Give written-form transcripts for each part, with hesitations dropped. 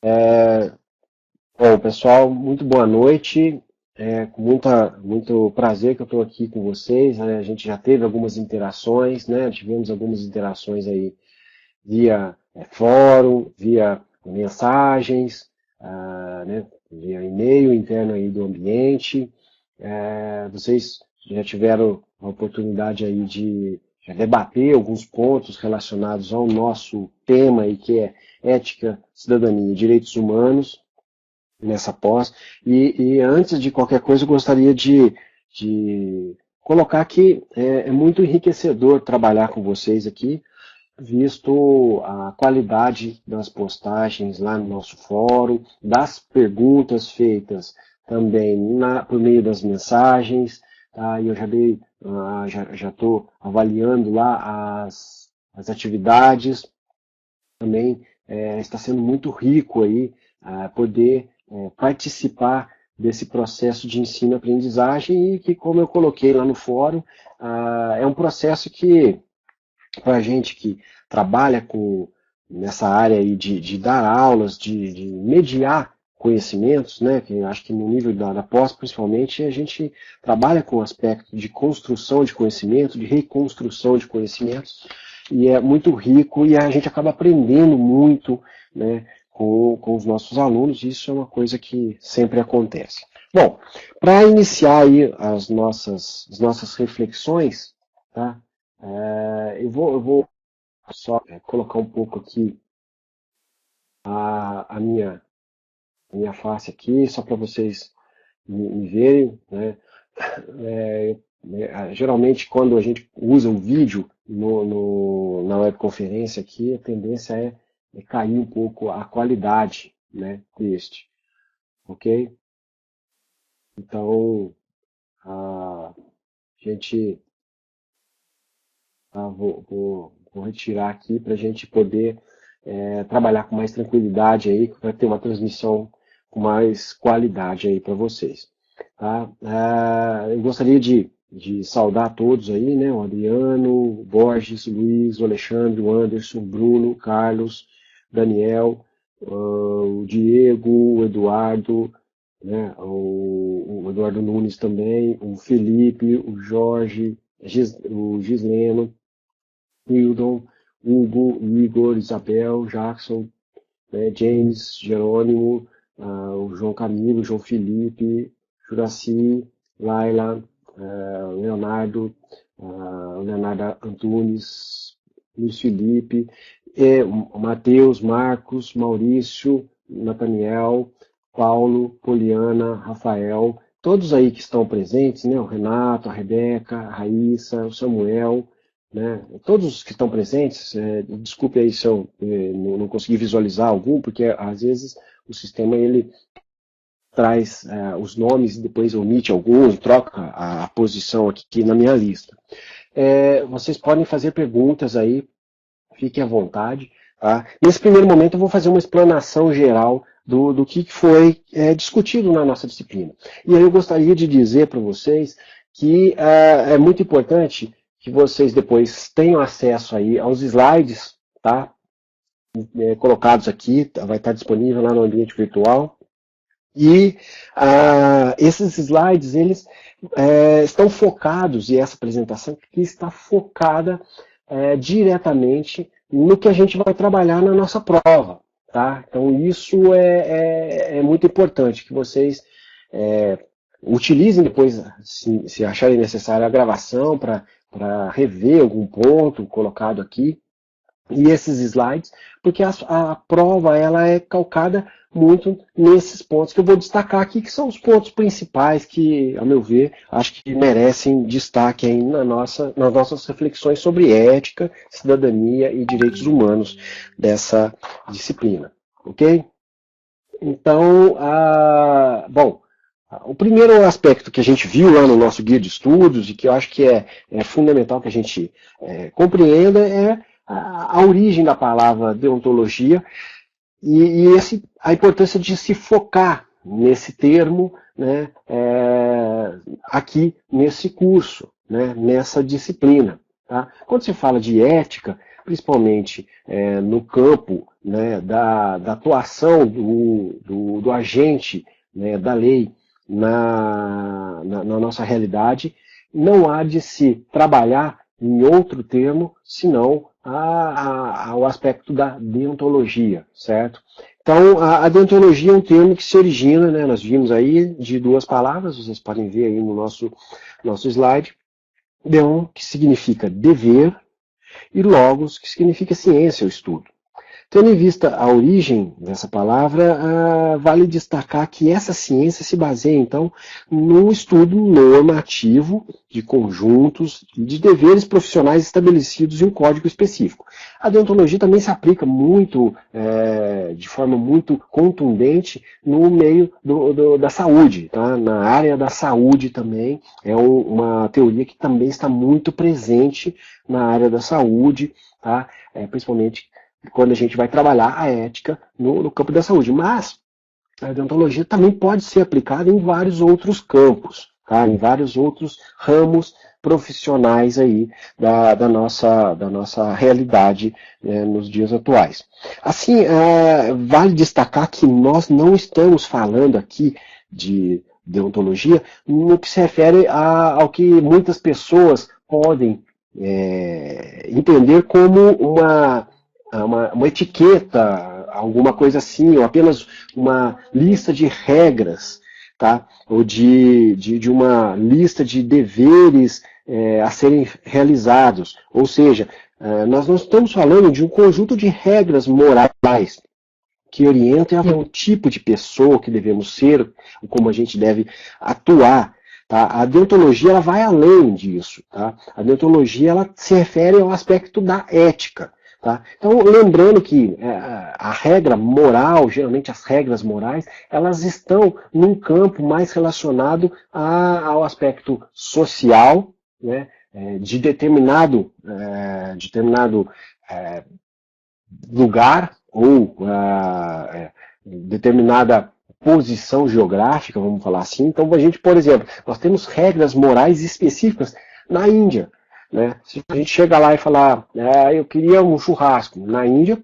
Bom, pessoal, muito boa noite. Com muito prazer que eu estou aqui com vocês, né? A gente já teve algumas interações, né? Tivemos algumas interações aí via fórum, via mensagens, né? Via e-mail interno aí do ambiente. Vocês já tiveram a oportunidade aí de já debater alguns pontos relacionados ao nosso tema aí, que é ética, cidadania e direitos humanos nessa pós. E antes de qualquer coisa, eu gostaria de colocar que é muito enriquecedor trabalhar com vocês aqui, visto a qualidade das postagens lá no nosso fórum, das perguntas feitas também por meio das mensagens, tá? E eu já estou avaliando lá as atividades também. Está sendo muito rico aí poder participar desse processo de ensino-aprendizagem e que, como eu coloquei lá no fórum, é um processo que, para a gente que trabalha nessa área aí de dar aulas, de mediar conhecimentos, né, que eu acho que no nível da pós, principalmente, a gente trabalha com o aspecto de construção de conhecimento, de reconstrução de conhecimentos, e é muito rico e a gente acaba aprendendo muito, né, com os nossos alunos, e isso é uma coisa que sempre acontece. Bom, para iniciar aí as nossas reflexões, tá? Eu vou só colocar um pouco aqui a minha face aqui, só para vocês me verem, né? Geralmente, quando a gente usa um vídeo na webconferência aqui, a tendência é cair um pouco a qualidade, né, deste, ok? Então, a gente, vou retirar aqui para a gente poder trabalhar com mais tranquilidade aí, para ter uma transmissão com mais qualidade aí para vocês. Tá? Eu gostaria de saudar todos aí, né? O Adriano, o Borges, o Luiz, o Alexandre, o Anderson, o Bruno, o Carlos, Daniel, o Diego, o Eduardo, né? O Eduardo Nunes também, o Felipe, o Jorge, o Gisleno, Wildon, Hugo, Igor, Isabel, Jackson, né, James, Jerônimo, o João Camilo, João Felipe, Juraci, Laila, Leonardo, Leonardo Antunes, Luiz Felipe, Matheus, Marcos, Maurício, Nathaniel, Paulo, Poliana, Rafael, todos aí que estão presentes, né, o Renato, a Rebeca, a Raíssa, o Samuel, né? Todos os que estão presentes, desculpe aí se eu não consegui visualizar algum, porque às vezes o sistema ele traz os nomes e depois omite alguns, troca a posição aqui na minha lista. Vocês podem fazer perguntas aí, fiquem à vontade. Tá? Nesse primeiro momento eu vou fazer uma explanação geral do que foi discutido na nossa disciplina. E aí eu gostaria de dizer para vocês que é muito importante que vocês depois tenham acesso aí aos slides, tá? Colocados aqui, vai estar disponível lá no ambiente virtual. E esses slides, eles estão focados, e essa apresentação aqui está focada diretamente no que a gente vai trabalhar na nossa prova. Tá? Então isso é muito importante, que vocês utilizem depois, se acharem necessário, a gravação para rever algum ponto colocado aqui, e esses slides, porque a prova ela é calcada muito nesses pontos que eu vou destacar aqui, que são os pontos principais que, ao meu ver, acho que merecem destaque aí nas nossas reflexões sobre ética, cidadania e direitos humanos dessa disciplina. Ok? Então, bom, o primeiro aspecto que a gente viu lá no nosso guia de estudos e que eu acho que é fundamental que a gente compreenda é a origem da palavra deontologia e a importância de se focar nesse termo, né, aqui nesse curso, né, nessa disciplina. Tá? Quando se fala de ética, principalmente no campo, né, da atuação do agente, né, da lei na nossa realidade, não há de se trabalhar em outro termo, senão o aspecto da deontologia, certo? Então, a deontologia é um termo que se origina, né, nós vimos aí, de duas palavras, vocês podem ver aí no nosso slide, deon, que significa dever, e logos, que significa ciência ou estudo. Tendo em vista a origem dessa palavra, vale destacar que essa ciência se baseia, então, no estudo normativo de conjuntos de deveres profissionais estabelecidos em um código específico. A deontologia também se aplica muito, de forma muito contundente, no meio da saúde. Tá? Na área da saúde também é uma teoria que também está muito presente na área da saúde, tá? Principalmente quando a gente vai trabalhar a ética no campo da saúde. Mas a deontologia também pode ser aplicada em vários outros campos, tá? Em vários outros ramos profissionais aí da nossa realidade nos dias atuais. Assim, vale destacar que nós não estamos falando aqui de deontologia no que se refere ao que muitas pessoas podem entender como uma etiqueta, alguma coisa assim, ou apenas uma lista de regras, tá? Ou de uma lista de deveres a serem realizados. Ou seja, nós não estamos falando de um conjunto de regras morais que orientam o tipo de pessoa que devemos ser, como a gente deve atuar. Tá? A deontologia ela vai além disso. Tá? A deontologia ela se refere ao aspecto da ética. Tá? Então, lembrando que a regra moral, geralmente as regras morais, elas estão num campo mais relacionado ao aspecto social, né, de determinado lugar ou determinada posição geográfica, vamos falar assim. Então, a gente, por exemplo, nós temos regras morais específicas na Índia. Né? Se a gente chega lá e falar, eu queria um churrasco na Índia,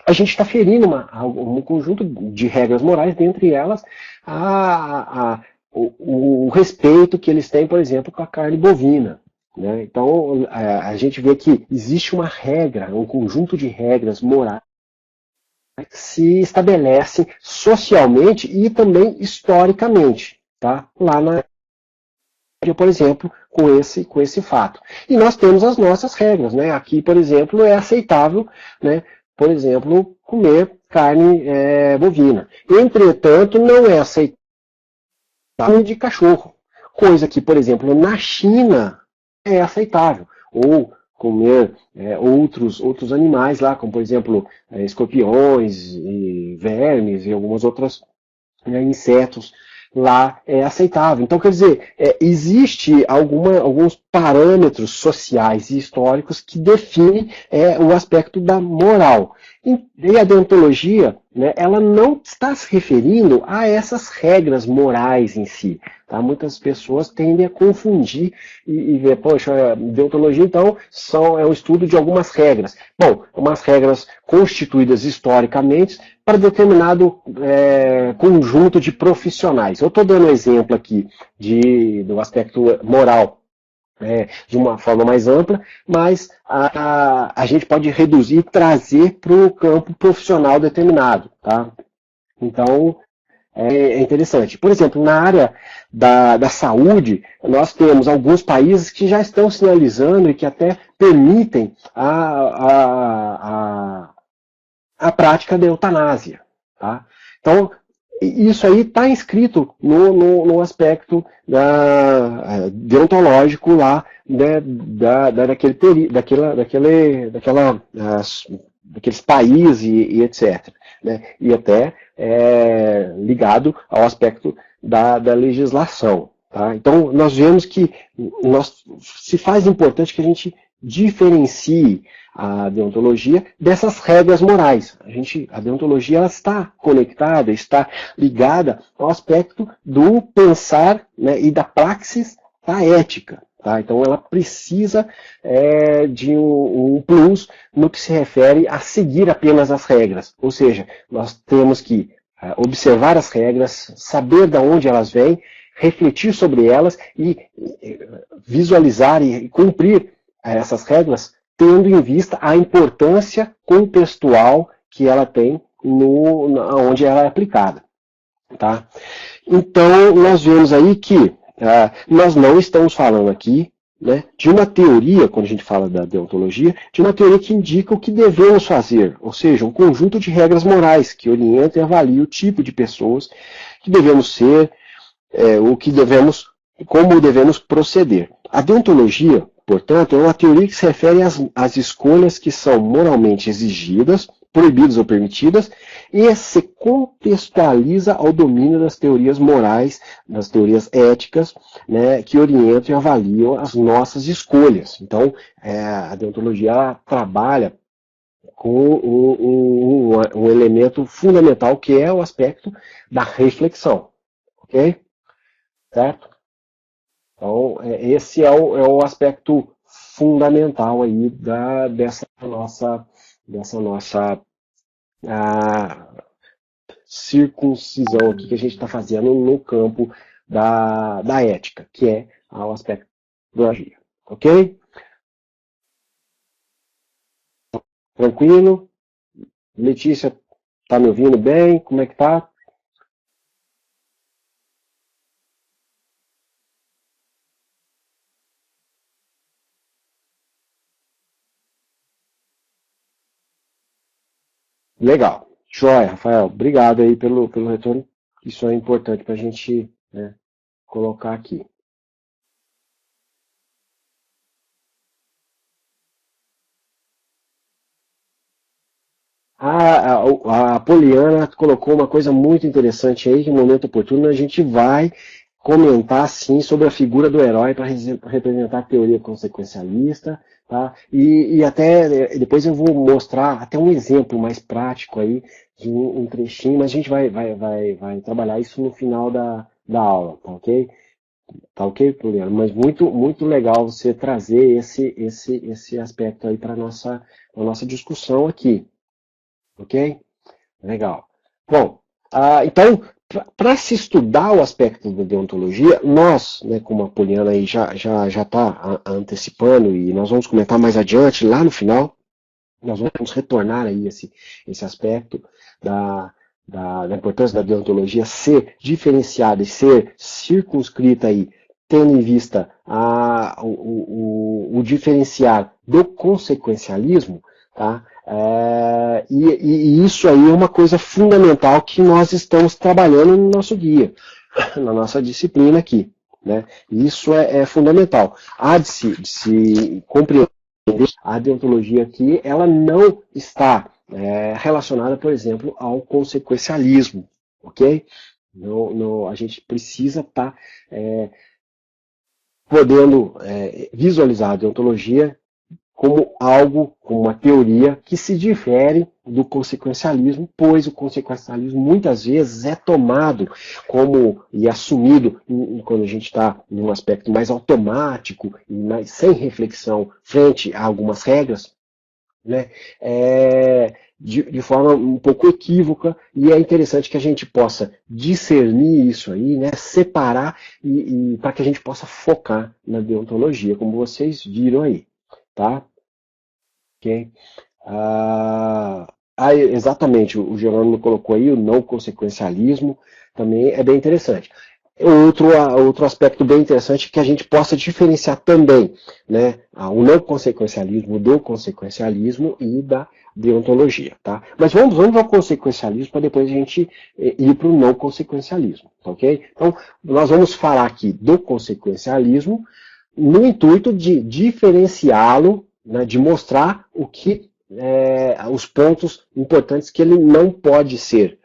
a gente está ferindo um conjunto de regras morais, dentre elas o respeito que eles têm, por exemplo, com a carne bovina. Né? Então, a gente vê que existe uma regra, um conjunto de regras morais que se estabelecem socialmente e também historicamente, tá? Lá na por exemplo, com esse fato. E nós temos as nossas regras, né? Aqui, por exemplo, é aceitável, né? Por exemplo, comer carne bovina. Entretanto, não é aceitável carne de cachorro, coisa que, por exemplo, na China é aceitável. Ou comer outros animais lá, como, por exemplo, escorpiões, e vermes e algumas outras insetos. Lá é aceitável. Então, quer dizer, existe alguns parâmetros sociais e históricos que definem o aspecto da moral. E a deontologia, né, ela não está se referindo a essas regras morais em si. Tá? Muitas pessoas tendem a confundir e ver, poxa, deontologia então é um estudo de algumas regras. Bom, umas regras constituídas historicamente para determinado conjunto de profissionais. Eu estou dando um exemplo aqui do aspecto moral de uma forma mais ampla, mas a gente pode reduzir e trazer para o campo profissional determinado. Tá? Então, é interessante. Por exemplo, na área da saúde, nós temos alguns países que já estão sinalizando e que até permitem a prática da eutanásia. Tá? Então, isso aí está inscrito no aspecto deontológico lá, né, daqueles países e etc. Né? E até ligado ao aspecto da legislação. Tá? Então, nós vemos que se faz importante que a gente diferencie a deontologia dessas regras morais. A deontologia ela está conectada, está ligada ao aspecto do pensar, né, e da praxis da ética. Tá? Então ela precisa de um plus no que se refere a seguir apenas as regras. Ou seja, nós temos que observar as regras, saber de onde elas vêm, refletir sobre elas e visualizar e cumprir essas regras, tendo em vista a importância contextual que ela tem onde ela é aplicada. Tá? Então, nós vemos aí que nós não estamos falando aqui, né, de uma teoria, quando a gente fala da deontologia, de uma teoria que indica o que devemos fazer, ou seja, um conjunto de regras morais que orienta e avalia o tipo de pessoas que devemos ser, como devemos proceder. A deontologia, portanto, é uma teoria que se refere às escolhas que são moralmente exigidas, proibidas ou permitidas, e se contextualiza ao domínio das teorias morais, das teorias éticas, né, que orientam e avaliam as nossas escolhas. Então, a deontologia trabalha com um elemento fundamental, que é o aspecto da reflexão. Ok? Certo? Então, esse é o aspecto fundamental aí dessa nossa circuncisão aqui que a gente está fazendo no campo da ética, que é o aspecto da teologia. Ok? Tranquilo? Letícia, tá me ouvindo bem? Como é que tá? Legal. Joia, Rafael. Obrigado aí pelo retorno. Isso é importante para a gente, né, colocar aqui. A Poliana colocou uma coisa muito interessante aí, que no momento oportuno a gente vai comentar sim sobre a figura do herói para representar a teoria consequencialista, tá? E até depois eu vou mostrar até um exemplo mais prático aí de um trechinho, mas a gente vai trabalhar isso no final da aula, tá ok? Tá ok, Poliana? Mas muito legal você trazer esse aspecto aí para nossa discussão aqui. Ok? Legal. Bom, então, para se estudar o aspecto da deontologia, nós, né, como a Poliana aí já está antecipando, e nós vamos comentar mais adiante, lá no final, nós vamos retornar aí esse aspecto da importância da deontologia ser diferenciada e ser circunscrita aí, tendo em vista o diferenciar do consequencialismo, tá? E isso aí é uma coisa fundamental que nós estamos trabalhando no nosso guia, na nossa disciplina aqui. Né? Isso é fundamental. Há de se compreender a deontologia aqui, ela não está relacionada, por exemplo, ao consequencialismo. Ok? A gente precisa estar podendo visualizar a deontologia como algo, como uma teoria que se difere do consequencialismo, pois o consequencialismo muitas vezes é tomado como e assumido quando a gente está em um aspecto mais automático e sem reflexão frente a algumas regras, né, de forma um pouco equívoca, e é interessante que a gente possa discernir isso aí, né, separar e para que a gente possa focar na deontologia, como vocês viram aí. Tá? Ok? Exatamente, o Jerônimo colocou aí o não consequencialismo, também é bem interessante. Outro aspecto bem interessante é que a gente possa diferenciar também, né, o não consequencialismo do consequencialismo e da deontologia. Tá? Mas vamos ao consequencialismo para depois a gente ir para o não consequencialismo. Tá, ok? Então, nós vamos falar aqui do consequencialismo no intuito de diferenciá-lo, né, de mostrar os pontos importantes que ele não pode ser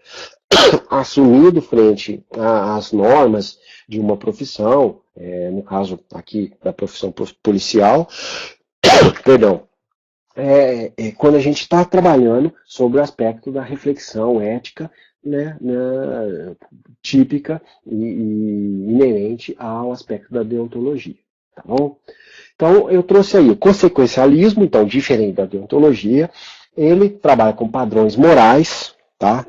assumido frente às normas de uma profissão, no caso aqui da profissão policial, perdão, quando a gente está trabalhando sobre o aspecto da reflexão ética, né, típica e inerente ao aspecto da deontologia. tá bom? Então, eu trouxe aí o consequencialismo, então, diferente da deontologia, ele trabalha com padrões morais, tá?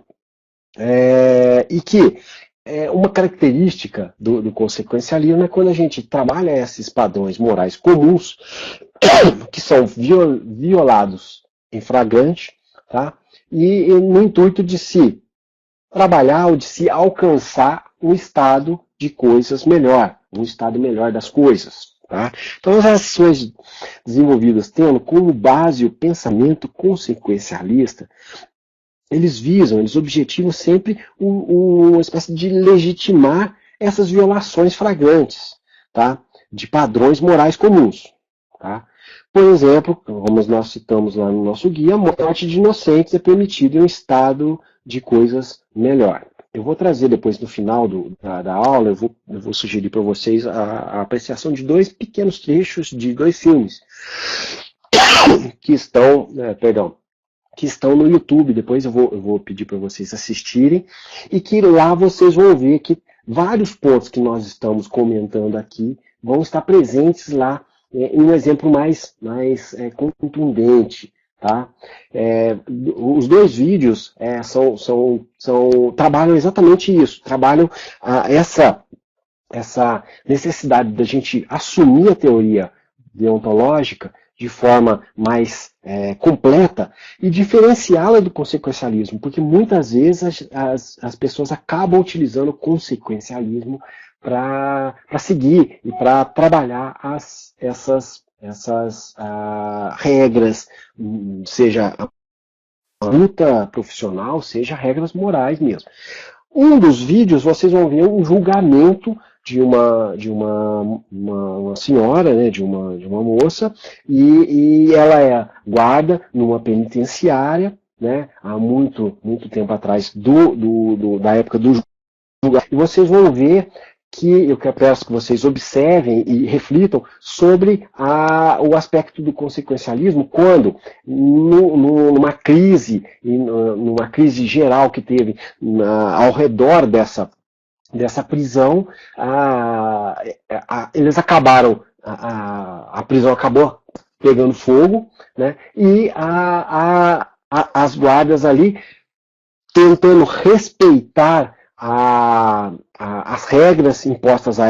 E que uma característica do consequencialismo é quando a gente trabalha esses padrões morais comuns, que são violados em flagrante, tá? E no intuito de se trabalhar ou de se alcançar um estado de coisas melhor, um estado melhor das coisas. Tá? Então, as ações desenvolvidas tendo como base o pensamento consequencialista, eles objetivam sempre uma espécie de legitimar essas violações flagrantes, tá? De padrões morais comuns. Tá? Por exemplo, como nós citamos lá no nosso guia, a morte de inocentes é permitida em um estado de coisas melhor. Eu vou trazer depois no final da aula, eu vou sugerir para vocês a apreciação de dois pequenos trechos de dois filmes que estão, que estão no YouTube. Depois eu vou pedir para vocês assistirem e que lá vocês vão ver que vários pontos que nós estamos comentando aqui vão estar presentes lá em um exemplo mais contundente. Tá? Os dois vídeos trabalham exatamente isso, trabalham essa necessidade da gente assumir a teoria deontológica de forma mais completa e diferenciá-la do consequencialismo, porque muitas vezes as pessoas acabam utilizando o consequencialismo para seguir e para trabalhar essas regras, seja a luta profissional, seja regras morais mesmo. Um dos vídeos vocês vão ver um julgamento de uma senhora, né, de uma moça, e ela é guarda numa penitenciária, né, há muito tempo atrás da época do julgamento. E vocês vão ver que eu peço que vocês observem e reflitam sobre o aspecto do consequencialismo quando, numa crise geral que teve ao redor dessa prisão, eles acabaram, a prisão acabou pegando fogo, né, e as guardas ali tentando respeitar as regras impostas a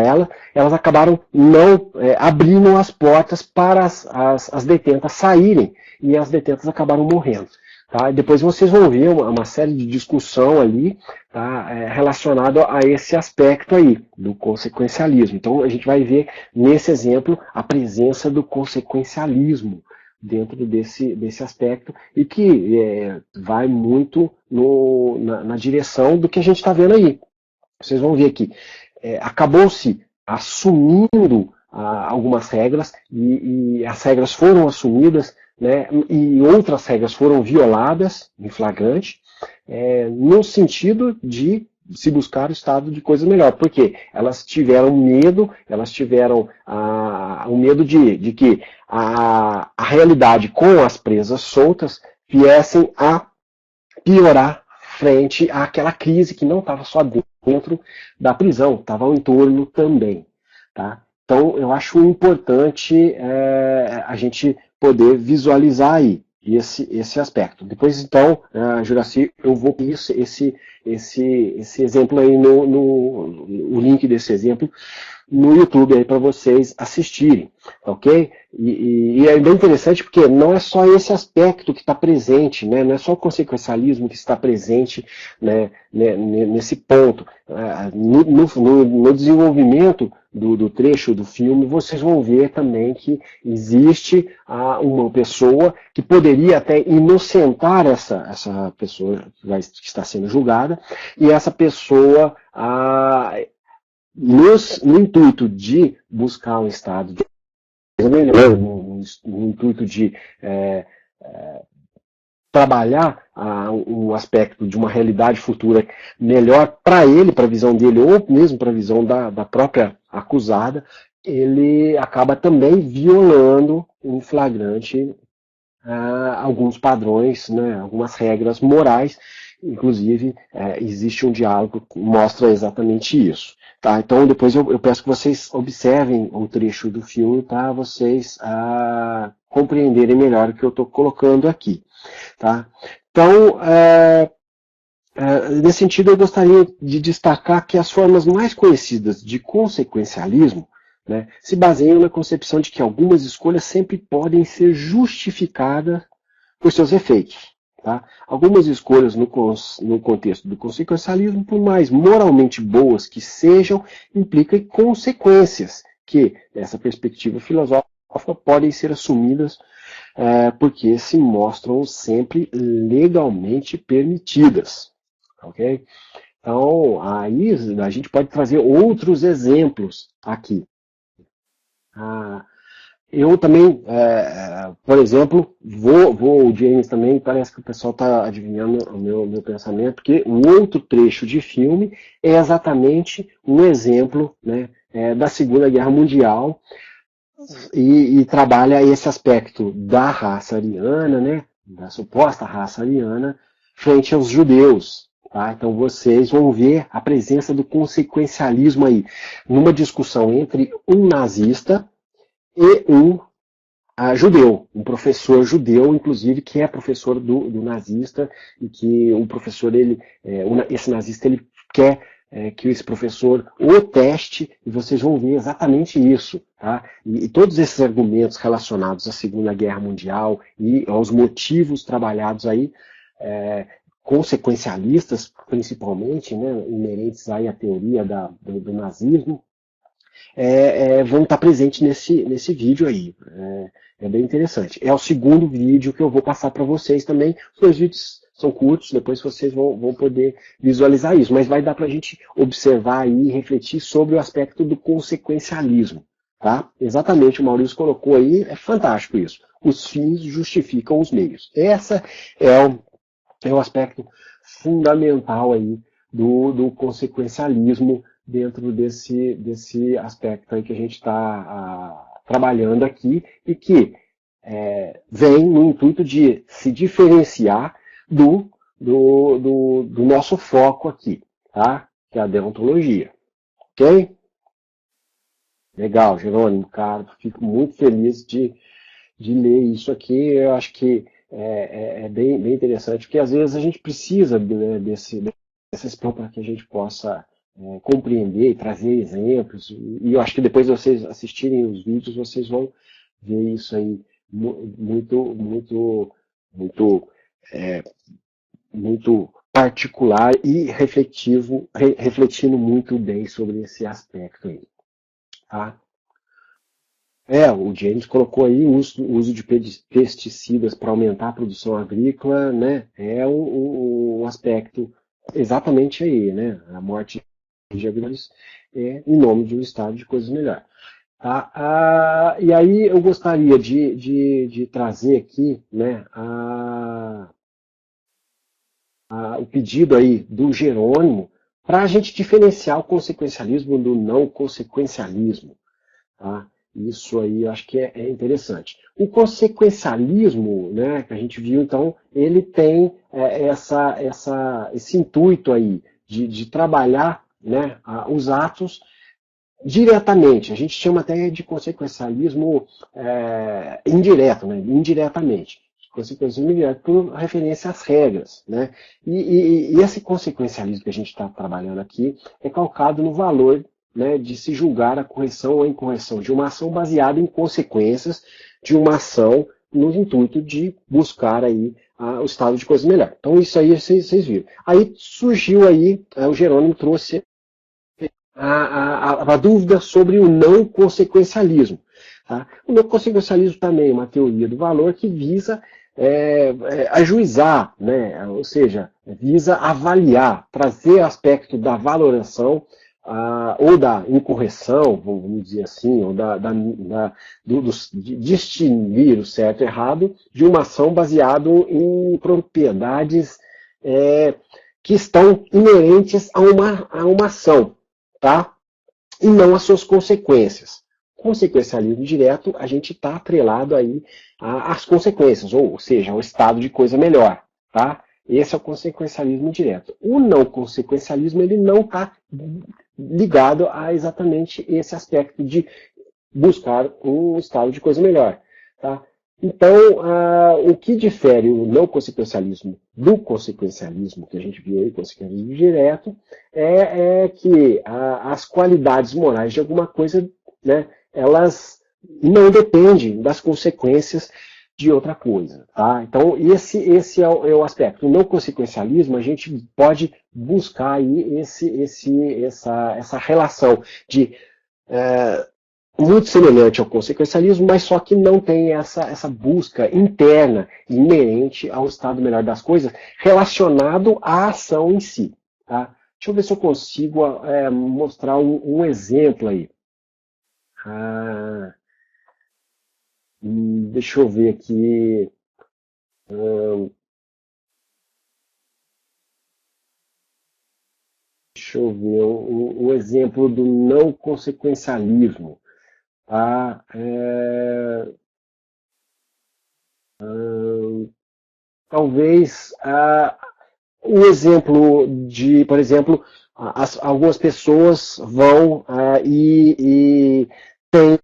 elas acabaram não abrindo as portas para as detentas saírem, e as detentas acabaram morrendo. Tá? Depois vocês vão ver uma série de discussão ali, tá, relacionado a esse aspecto aí, do consequencialismo. Então a gente vai ver nesse exemplo a presença do consequencialismo dentro desse aspecto, e que vai muito na direção do que a gente está vendo aí. Vocês vão ver que acabou-se assumindo algumas regras, e as regras foram assumidas, né, e outras regras foram violadas em flagrante, no sentido de se buscar o estado de coisa melhor. Por quê? Elas tiveram medo, o medo de que a realidade com as presas soltas viessem a piorar frente àquela crise que não estava só dentro da prisão, estava ao entorno também. Tá? Então, eu acho importante a gente poder visualizar aí esse aspecto. Depois, então, Juraci, eu vou pedir esse exemplo aí, o link desse exemplo no YouTube aí para vocês assistirem, ok? E é bem interessante porque não é só esse aspecto que está presente, né? Não é só o consequencialismo que está presente, né, nesse ponto. No desenvolvimento do trecho do filme, vocês vão ver também que existe uma pessoa que poderia até inocentar essa pessoa que está sendo julgada, e essa pessoa, no intuito de buscar um estado de melhor, no intuito de trabalhar o aspecto de uma realidade futura melhor para ele, para a visão dele, ou mesmo para a visão da própria acusada, ele acaba também violando em flagrante alguns padrões, né, algumas regras morais, inclusive, existe um diálogo que mostra exatamente isso. Tá? Então, depois eu peço que vocês observem o trecho do filme para vocês compreenderem melhor o que eu estou colocando aqui. Tá? Então, nesse sentido, eu gostaria de destacar que as formas mais conhecidas de consequencialismo, né, se baseiam na concepção de que algumas escolhas sempre podem ser justificadas por seus efeitos. Tá? Algumas escolhas no contexto do consequencialismo, por mais moralmente boas que sejam, implicam consequências que, nessa perspectiva filosófica, podem ser assumidas porque se mostram sempre legalmente permitidas. Okay? Então, aí a gente pode trazer outros exemplos aqui. Eu também, por exemplo, o James também, parece que o pessoal está adivinhando o meu pensamento, porque o outro trecho de filme é exatamente um exemplo, né, da Segunda Guerra Mundial e trabalha esse aspecto da raça ariana, né, da suposta raça ariana, frente aos judeus. Tá? Então vocês vão ver a presença do consequencialismo aí, numa discussão entre um nazista e um judeu, um professor judeu, inclusive, que é professor do nazista, e que o professor, esse nazista, ele quer que esse professor o teste, e vocês vão ver exatamente isso. Tá? E todos esses argumentos relacionados à Segunda Guerra Mundial e aos motivos trabalhados aí, consequencialistas, principalmente, né, inerentes aí à teoria do nazismo, vão estar presentes nesse vídeo aí. É bem interessante. É o segundo vídeo que eu vou passar para vocês também. Os dois vídeos são curtos, depois vocês vão poder visualizar isso. Mas vai dar para a gente observar e refletir sobre o aspecto do consequencialismo. Tá? Exatamente, o Maurício colocou aí, é fantástico isso. Os fins justificam os meios. Essa é o aspecto fundamental aí do consequencialismo dentro desse aspecto aí que a gente está trabalhando aqui e que vem no intuito de se diferenciar do nosso foco aqui, tá? Que é a deontologia. Ok? Legal, Jerônimo, cara, fico muito feliz de ler isso aqui. Eu acho que é bem interessante, porque às vezes a gente precisa, né, dessa expressão para que a gente possa compreender e trazer exemplos. E eu acho que depois de vocês assistirem os vídeos, vocês vão ver isso aí muito particular e refletindo muito bem sobre esse aspecto aí. Tá? O James colocou aí o uso de pesticidas para aumentar a produção agrícola, né? É um aspecto exatamente aí, né? A morte de agricultores em nome de um estado de coisas melhor. Tá? E aí eu gostaria de trazer aqui, né, o pedido aí do Jerônimo para a gente diferenciar o consequencialismo do não consequencialismo. Tá? Isso aí eu acho que é interessante. O consequencialismo, né, que a gente viu, então, ele tem esse intuito aí de trabalhar, né, os atos diretamente. A gente chama até de consequencialismo indireto, né, indiretamente. Consequencialismo indireto por referência às regras. Né? E esse consequencialismo que a gente está trabalhando aqui é calcado no valor, né, de se julgar a correção ou a incorreção de uma ação baseada em consequências de uma ação no intuito de buscar aí o estado de coisa melhor. Então isso aí vocês viram. Aí surgiu aí, o Jerônimo trouxe a dúvida sobre o não consequencialismo. Tá? O não consequencialismo também é uma teoria do valor que visa ajuizar, né? Ou seja, visa avaliar, trazer aspecto da valoração ou da incorreção, vamos dizer assim, ou de distinguir o certo e errado de uma ação baseada em propriedades que estão inerentes a uma ação, tá? E não as suas consequências. Consequencialismo direto, a gente está atrelado aí às consequências, ou seja, ao estado de coisa melhor, tá? Esse é o consequencialismo direto. O não consequencialismo, ele não está ligado a exatamente esse aspecto de buscar um estado de coisa melhor. Tá? Então, o que difere o não consequencialismo do consequencialismo, que a gente viu aí, consequencialismo direto, é que as qualidades morais de alguma coisa, né, elas não dependem das consequências de outra coisa. Tá? Então, esse é o aspecto. O não consequencialismo, a gente pode buscar aí essa relação de muito semelhante ao consequencialismo, mas só que não tem essa busca interna inerente ao estado melhor das coisas relacionado à ação em si. Tá? Deixa eu ver se eu consigo mostrar um exemplo aí. Deixa eu ver aqui. Deixa eu ver um exemplo do não consequencialismo. Tá? Talvez um exemplo de, por exemplo, algumas pessoas vão e tentam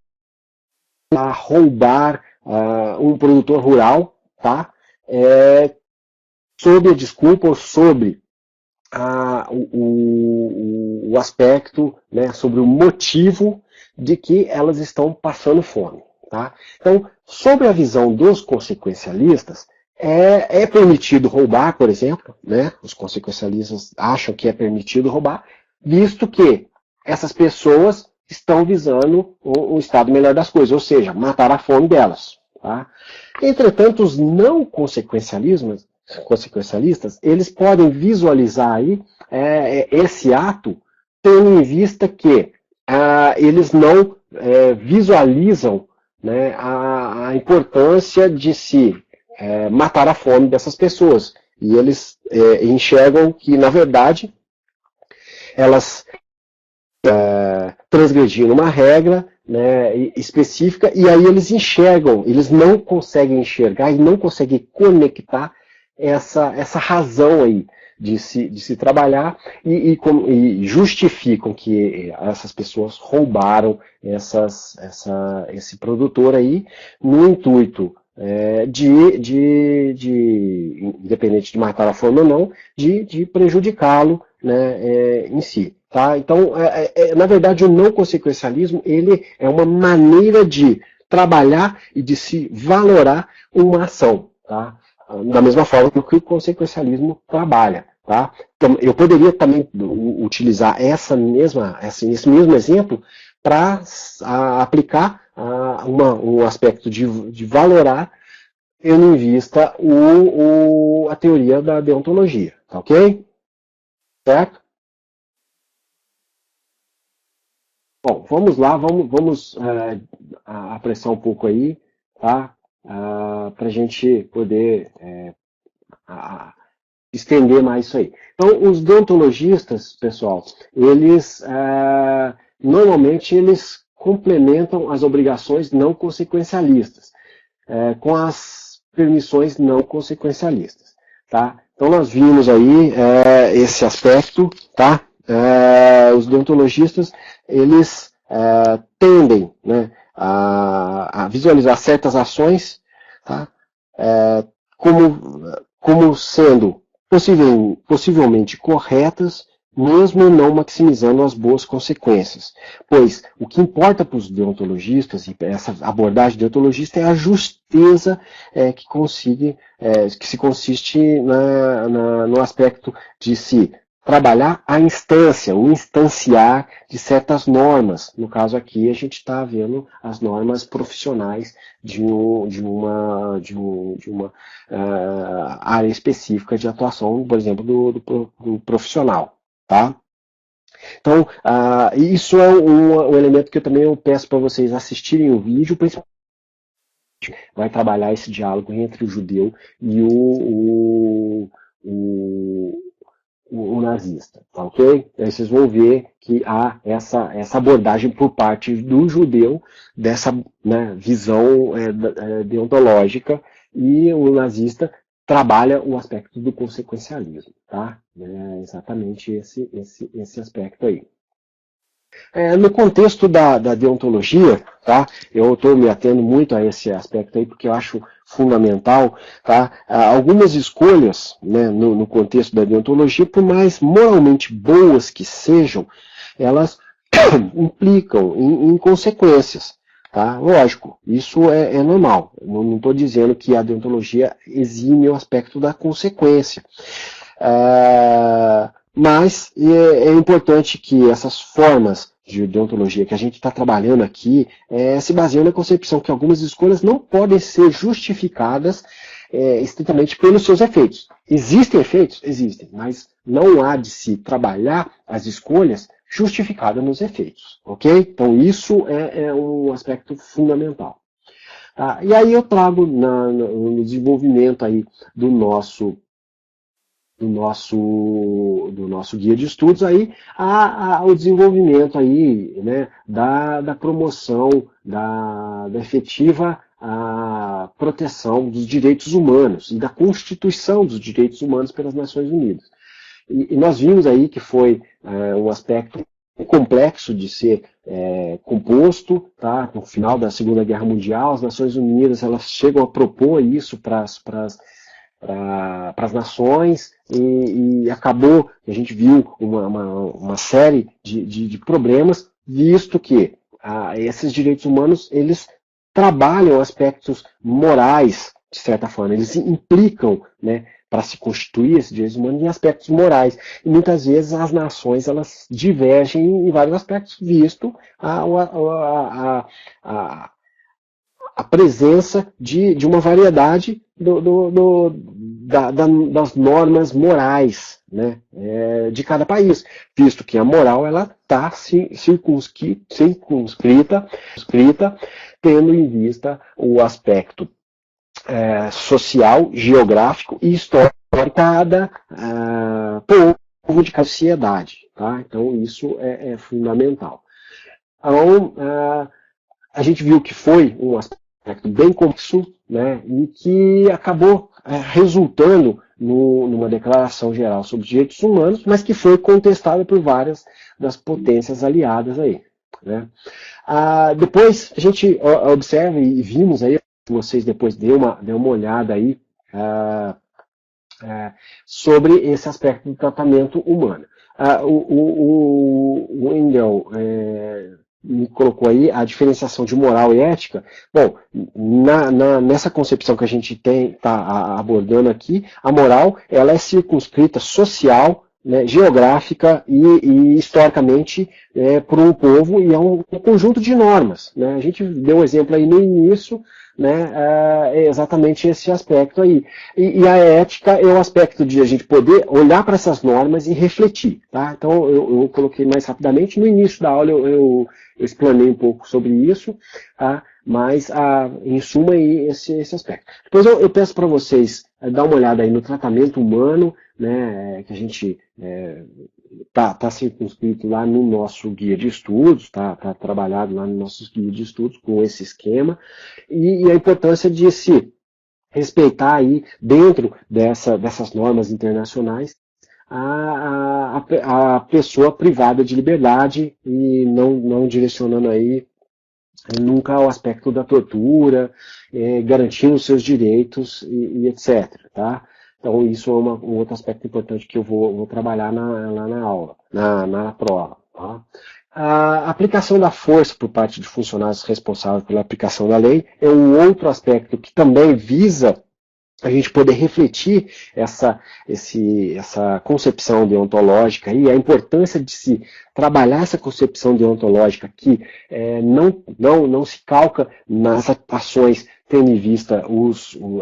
roubar um produtor rural, tá? Sob a desculpa ou sobre o aspecto, né, sobre o motivo de que elas estão passando fome. Tá? Então, sobre a visão dos consequencialistas, é permitido roubar, por exemplo, né? Os consequencialistas acham que é permitido roubar, visto que essas pessoas estão visando um estado melhor das coisas, ou seja, matar a fome delas. Tá? Entretanto, os não consequencialistas, eles podem visualizar aí esse ato tendo em vista que eles não visualizam, né, a importância de se matar a fome dessas pessoas. E eles enxergam que, na verdade, elas transgrediram uma regra, né, específica, e aí eles enxergam, eles não conseguem enxergar e não conseguem conectar essa razão aí de se trabalhar e justificam que essas pessoas roubaram esse produtor aí no intuito independente de matar a fome ou não, de prejudicá-lo, né, em si. Tá? Então, na verdade, o não consequencialismo ele é uma maneira de trabalhar e de se valorar uma ação. Tá? Da mesma forma que o consequencialismo trabalha. Tá? Então, eu poderia também utilizar esse mesmo exemplo para aplicar um aspecto de valorar, tendo em vista a teoria da deontologia. Tá ok? Certo? Bom, vamos lá, vamos apressar um pouco aí, tá? Para a gente poder estender mais isso aí. Então, os deontologistas, pessoal, eles normalmente eles complementam as obrigações não consequencialistas com as permissões não consequencialistas, tá? Então, nós vimos aí esse aspecto, tá? Os deontologistas, eles tendem, né, a visualizar certas ações, tá? Como sendo possivelmente corretas, mesmo não maximizando as boas consequências. Pois o que importa para os deontologistas, e essa abordagem deontologista, é a justeza que se consiste no aspecto de se trabalhar a instância, o instanciar de certas normas. No caso aqui, a gente está vendo as normas profissionais de uma área específica de atuação, por exemplo, do profissional. Tá? Então, isso é um elemento que eu peço para vocês assistirem o vídeo, principalmente vai trabalhar esse diálogo entre o judeu e o nazista, tá ok? Aí vocês vão ver que há essa abordagem por parte do judeu dessa, né, visão deontológica, e o nazista trabalha o aspecto do consequencialismo, tá? É exatamente esse aspecto aí. No contexto da deontologia, tá? Eu estou me atendo muito a esse aspecto aí, porque eu acho fundamental, tá? Algumas escolhas, né, no contexto da deontologia, por mais moralmente boas que sejam, elas implicam em consequências, tá? Lógico, isso é normal. Não estou dizendo que a deontologia exime o aspecto da consequência. Mas é importante que essas formas de deontologia que a gente está trabalhando aqui se baseiam na concepção que algumas escolhas não podem ser justificadas estritamente pelos seus efeitos. Existem efeitos? Existem, mas não há de se trabalhar as escolhas justificadas nos efeitos, ok? Então isso é um aspecto fundamental. E aí eu trago no desenvolvimento aí do nosso guia de estudos aí o desenvolvimento aí, né, da promoção da efetiva proteção dos direitos humanos e da Constituição dos Direitos Humanos pelas Nações Unidas. E nós vimos aí que foi um aspecto complexo de ser composto, tá? No final da Segunda Guerra Mundial, as Nações Unidas elas chegam a propor isso para as nações e acabou que a gente viu uma série de problemas, visto que esses direitos humanos eles trabalham aspectos morais, de certa forma, eles implicam, né, para se constituir esses direitos humanos em aspectos morais. E muitas vezes as nações elas divergem em vários aspectos, visto a presença de uma variedade das normas morais, né, de cada país, visto que a moral ela está circunscrita, tendo em vista o aspecto social, geográfico e histórico de cada povo, de cada sociedade. Tá? Então isso é fundamental. Então, a gente viu que foi um aspecto bem complexo, né, e que acabou resultando numa declaração geral sobre os direitos humanos, mas que foi contestada por várias das potências aliadas aí. Né. Depois a gente observa e vimos aí, vocês depois dêem uma olhada aí sobre esse aspecto do tratamento humano. O Engel me colocou aí a diferenciação de moral e ética. Bom, nessa concepção que a gente está abordando aqui, a moral ela é circunscrita social, né, geográfica e historicamente por um povo e é um conjunto de normas. Né? A gente deu um exemplo aí no início, né, é exatamente esse aspecto aí. E a ética é o aspecto de a gente poder olhar para essas normas e refletir. Tá? Então eu coloquei mais rapidamente. No início da aula eu explanei um pouco sobre isso, tá? Mas em suma aí esse aspecto. Depois eu peço para vocês dar uma olhada aí no tratamento humano, né, que a gente está circunscrito lá no nosso guia de estudos, está trabalhado lá no nosso guia de estudos com esse esquema, e a importância de se respeitar aí dentro dessas normas internacionais a pessoa privada de liberdade e não direcionando aí nunca ao aspecto da tortura, garantindo os seus direitos e etc. Tá? Então isso é um outro aspecto importante que eu vou trabalhar lá na aula, na prova. Tá? A aplicação da força por parte de funcionários responsáveis pela aplicação da lei é um outro aspecto que também visa a gente poder refletir essa concepção deontológica e a importância de se trabalhar essa concepção deontológica que não se calca nas ações tendo em vista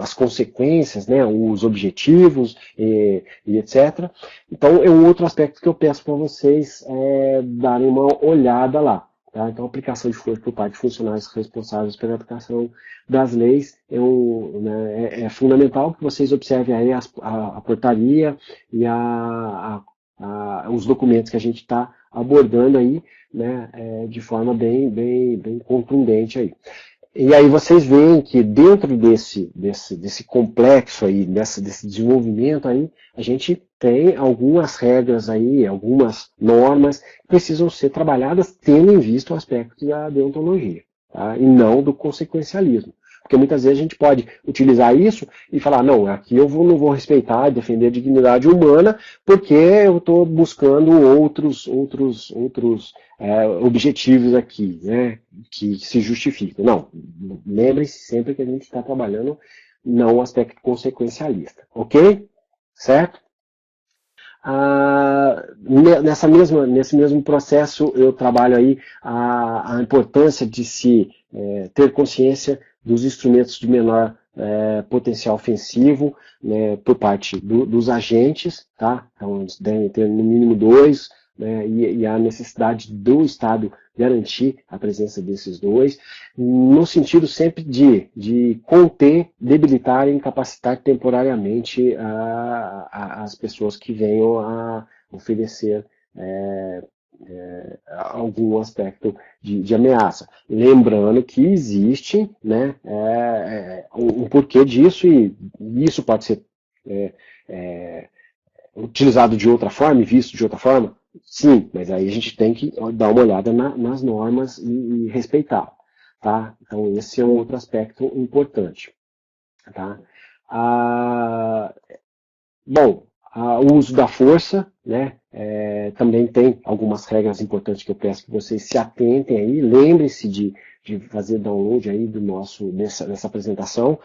as consequências, né, os objetivos e etc. Então é um outro aspecto que eu peço para vocês darem uma olhada lá. Tá? Então, a aplicação de força por parte de funcionários responsáveis pela aplicação das leis é fundamental que vocês observem aí a portaria e os documentos que a gente está abordando aí, né, de forma bem contundente aí. E aí vocês veem que dentro desse complexo aí, desse desenvolvimento aí, a gente tem algumas regras aí, algumas normas que precisam ser trabalhadas tendo em vista o aspecto da deontologia, tá? E não do consequencialismo. Porque muitas vezes a gente pode utilizar isso e falar, não, aqui não vou respeitar e defender a dignidade humana porque eu estou buscando outros objetivos aqui, né, que se justificam. Não, lembre-se sempre que a gente está trabalhando não o aspecto consequencialista, ok? Certo? Nesse mesmo processo eu trabalho aí a importância de se ter consciência dos instrumentos de menor potencial ofensivo, né, por parte dos agentes, tá? Então eles devem ter no mínimo dois, né, e a necessidade do Estado garantir a presença desses dois, no sentido sempre de conter, debilitar e incapacitar temporariamente as pessoas que venham a oferecer algum aspecto de ameaça. Lembrando que existe, né, um porquê disso, e isso pode ser é, é, utilizado de outra forma e visto de outra forma? Sim, mas aí a gente tem que dar uma olhada nas normas e respeitar. Tá? Então esse é um outro aspecto importante. Tá? Ah, bom, o uso da força, né, também tem algumas regras importantes que eu peço que vocês se atentem aí. Lembre-se de fazer download aí dessa apresentação,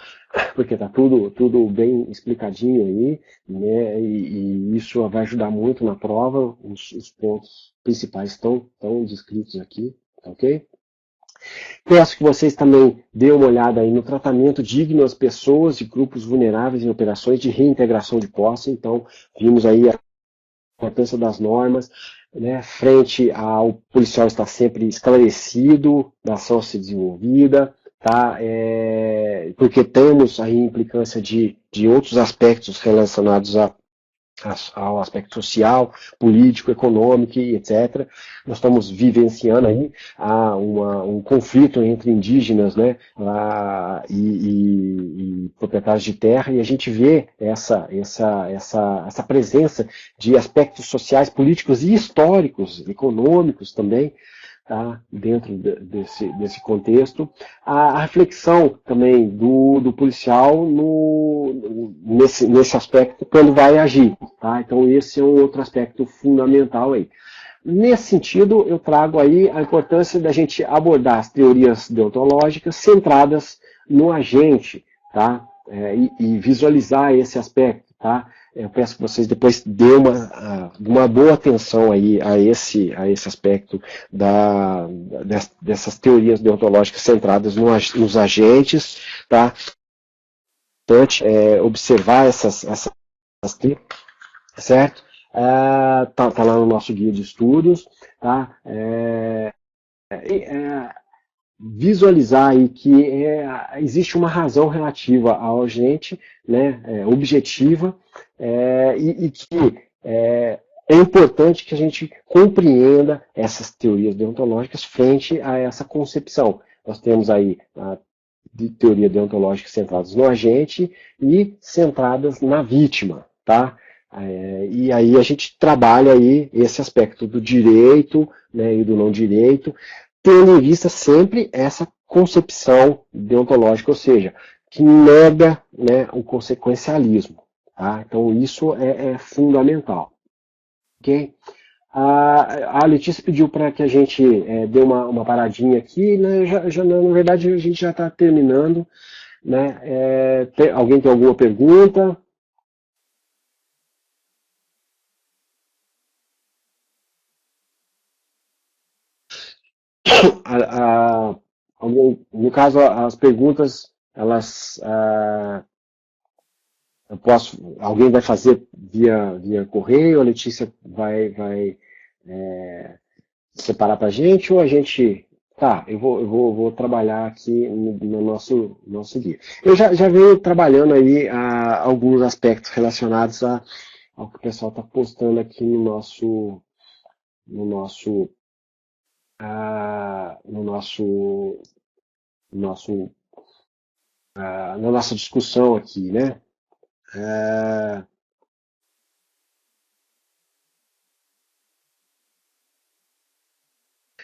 porque está tudo bem explicadinho aí, né, e isso vai ajudar muito na prova. Os pontos principais estão descritos aqui, tá ok? Peço que vocês também dêem uma olhada aí no tratamento digno às pessoas e grupos vulneráveis em operações de reintegração de posse. Então, vimos aí a importância das normas, né, frente ao policial estar sempre esclarecido da ação a ser desenvolvida, tá? Porque temos aí implicância de outros aspectos relacionados ao aspecto social, político, econômico e etc. Nós estamos vivenciando aí um conflito entre indígenas, né, e proprietários de terra, e a gente vê essa presença de aspectos sociais, políticos e históricos, econômicos também, tá, dentro desse contexto. A reflexão também do policial nesse aspecto quando vai agir. Tá? Então esse é um outro aspecto fundamental aí. Nesse sentido, eu trago aí a importância da gente abordar as teorias deontológicas centradas no agente, tá? E visualizar esse aspecto, tá? Eu peço que vocês depois dêem uma boa atenção aí a esse aspecto dessas teorias deontológicas centradas nos agentes, tá? Importante observar essas certo? Tá lá no nosso guia de estudos, tá? Visualizar aí que existe uma razão relativa ao agente, né, objetiva, e que é importante que a gente compreenda essas teorias deontológicas frente a essa concepção. Nós temos aí a teoria deontológica centradas no agente e centradas na vítima, tá? E aí a gente trabalha aí esse aspecto do direito, né, e do não direito, tendo em vista sempre essa concepção deontológica, ou seja, que nega, né, o consequencialismo. Tá? Então isso é fundamental. Okay? A Letícia pediu para que a gente dê uma paradinha aqui, né? Na verdade a gente já está terminando. Né? Alguém tem alguma pergunta? a, no caso, as perguntas, elas, alguém vai fazer via correio, a Letícia vai separar para a gente, ou a gente, tá, vou trabalhar aqui no nosso guia. Eu já venho trabalhando aí alguns aspectos relacionados ao que o pessoal está postando aqui no nosso nosso, na nossa discussão aqui, né? É,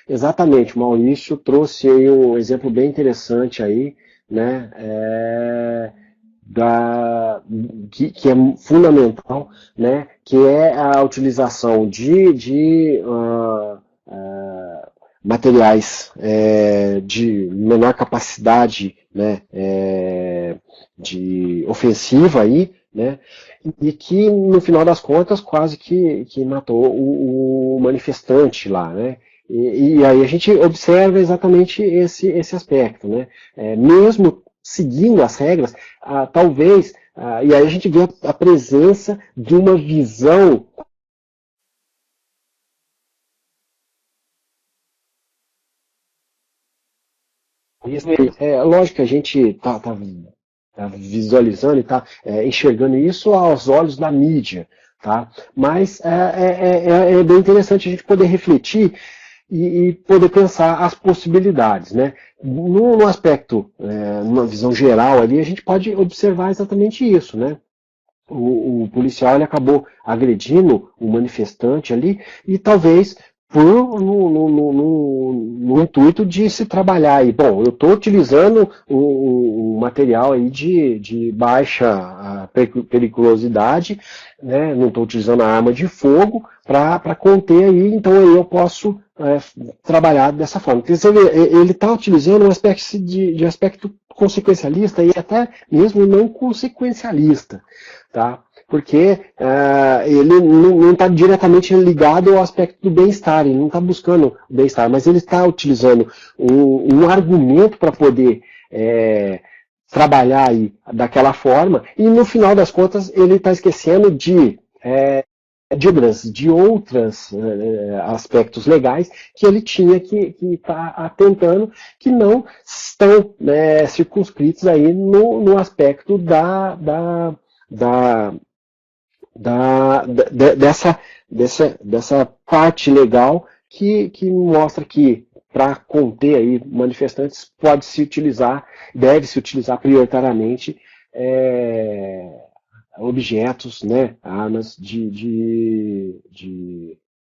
exatamente, o Maurício trouxe aí um exemplo bem interessante aí, né? Que é fundamental, né? Que é a utilização materiais de menor capacidade, né? De ofensiva aí, né? E que no final das contas quase que matou o manifestante lá, né? E aí a gente observa exatamente esse aspecto, né? Mesmo seguindo as regras, talvez, e aí a gente vê a presença de uma visão. Lógico que a gente tá visualizando e está enxergando isso aos olhos da mídia, tá? Mas é bem interessante a gente poder refletir e poder pensar as possibilidades, né? No aspecto, numa visão geral ali, a gente pode observar exatamente isso, né? O policial ele acabou agredindo o manifestante ali e talvez no intuito de se trabalhar aí. Bom, eu estou utilizando um material aí de baixa periculosidade, né? Não estou utilizando a arma de fogo para conter aí, então aí eu posso trabalhar dessa forma. Quer dizer, ele está utilizando um aspecto de aspecto consequencialista e até mesmo não consequencialista, tá? Porque ele não está diretamente ligado ao aspecto do bem-estar, ele não está buscando o bem-estar, mas ele está utilizando um argumento para poder trabalhar aí daquela forma, e no final das contas ele está esquecendo de outros aspectos legais que ele tinha que estar atentando, que não estão circunscritos aí no aspecto da, dessa parte legal que mostra que para conter aí manifestantes pode-se utilizar, deve-se utilizar prioritariamente objetos, né, armas de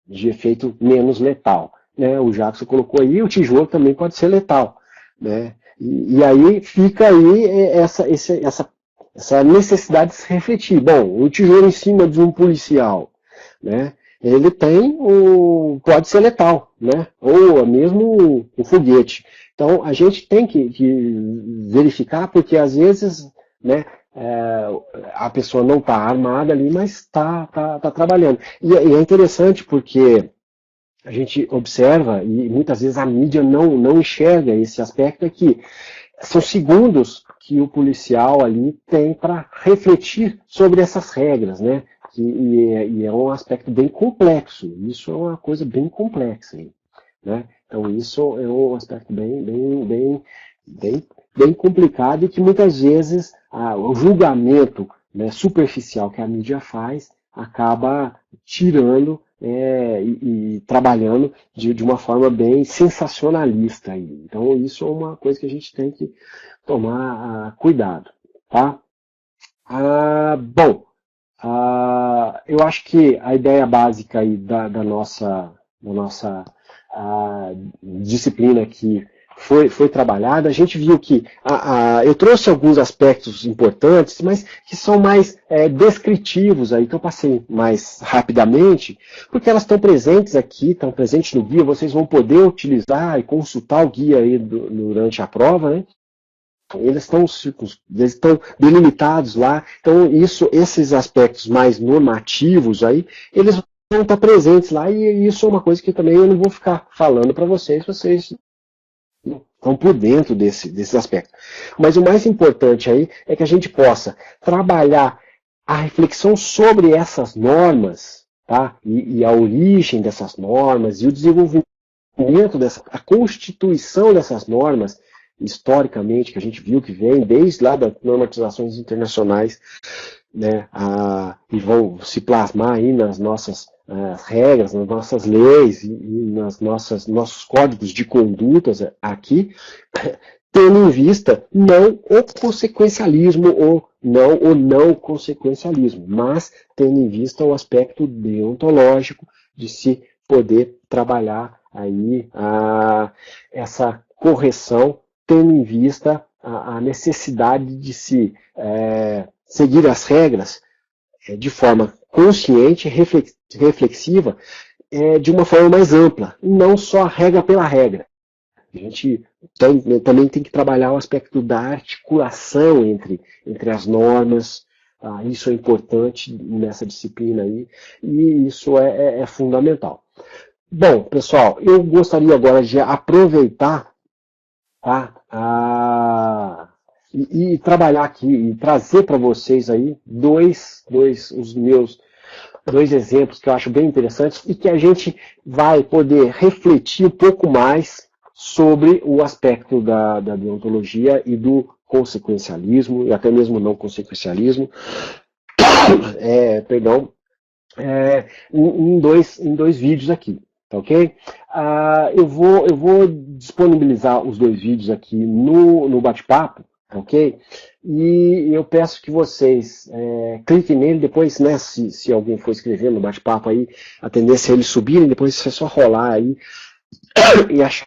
efeito menos letal. Né? O Jackson colocou aí, o tijolo também pode ser letal. Né? E aí fica aí essa necessidade de se refletir. Bom, o tijolo em cima de um policial, né? Ele pode ser letal, né? Ou mesmo um foguete. Então a gente tem que verificar, porque às vezes, né, a pessoa não está armada ali, mas está trabalhando. E é interessante porque a gente observa, e muitas vezes a mídia não enxerga esse aspecto, é que são segundos que o policial ali tem para refletir sobre essas regras, né? E é um aspecto bem complexo. Isso é uma coisa bem complexa, né? Então isso é um aspecto bem complicado e que muitas vezes o julgamento, né, superficial que a mídia faz acaba tirando e trabalhando de uma forma bem sensacionalista. Aí. Então isso é uma coisa que a gente tem que tomar cuidado. Tá? Bom, eu acho que a ideia básica aí da nossa disciplina aqui foi trabalhada. A gente viu que eu trouxe alguns aspectos importantes, mas que são mais descritivos aí, que eu passei mais rapidamente, porque elas estão presentes aqui, estão presentes no guia, vocês vão poder utilizar e consultar o guia aí durante a prova, né? Eles estão delimitados lá, então esses aspectos mais normativos aí, eles vão estar presentes lá, e isso é uma coisa que também eu não vou ficar falando para vocês estão por dentro desses aspectos. Mas o mais importante aí é que a gente possa trabalhar a reflexão sobre essas normas, tá? E a origem dessas normas, e o desenvolvimento a constituição dessas normas, historicamente, que a gente viu que vem desde lá das normatizações internacionais, né, e vão se plasmar aí nas nossas regras, nas nossas leis e nossos códigos de condutas aqui, tendo em vista não o consequencialismo ou não consequencialismo, mas tendo em vista o aspecto deontológico de se poder trabalhar aí essa correção, tendo em vista a necessidade de se seguir as regras de forma consciente, reflexiva, de uma forma mais ampla, não só regra pela regra. A gente também tem que trabalhar o aspecto da articulação entre as normas. Isso é importante nessa disciplina aí, e isso é fundamental. Bom, pessoal, eu gostaria agora de aproveitar, tá, e trabalhar aqui e trazer para vocês aí os meus dois exemplos que eu acho bem interessantes e que a gente vai poder refletir um pouco mais sobre o aspecto da deontologia e do consequencialismo, e até mesmo não consequencialismo, perdão, em dois vídeos aqui, tá ok? Eu vou disponibilizar os dois vídeos aqui no bate-papo, ok? E eu peço que vocês cliquem nele, depois, né, se alguém for escrever no bate-papo aí, a tendência é eles subirem, depois é só rolar aí e achar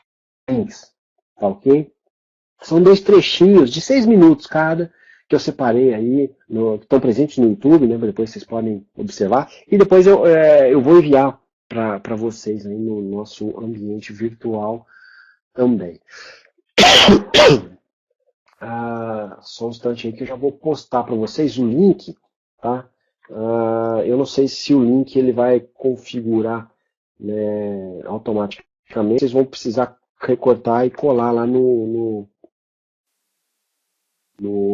links, tá ok? São dois trechinhos de 6 minutos cada, que eu separei aí, que estão presentes no YouTube, né? Depois vocês podem observar. E depois eu vou enviar para vocês aí no nosso ambiente virtual também. Só um instante aí que eu já vou postar para vocês o link, tá? Eu não sei se o link ele vai configurar, né, automaticamente. Vocês vão precisar recortar e colar lá no, no